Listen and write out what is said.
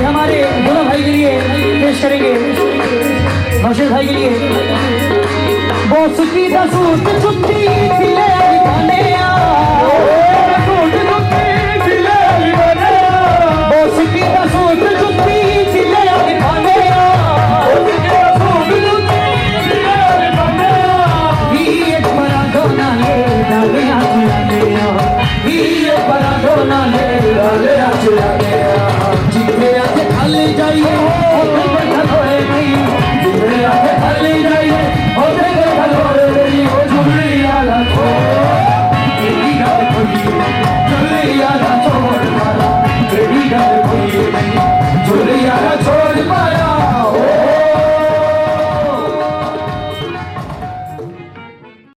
हमारे दोनों भाई के लिए पेश करेंगे, नौशद भाई के लिए। बॉस की सूट छुट्टी खिले दिखाने बॉस की सूट छुट्टी खिले दिखाने एक बड़ा दोना ले डाले चुराने, एक बड़ा दोना ले डाले चुराने।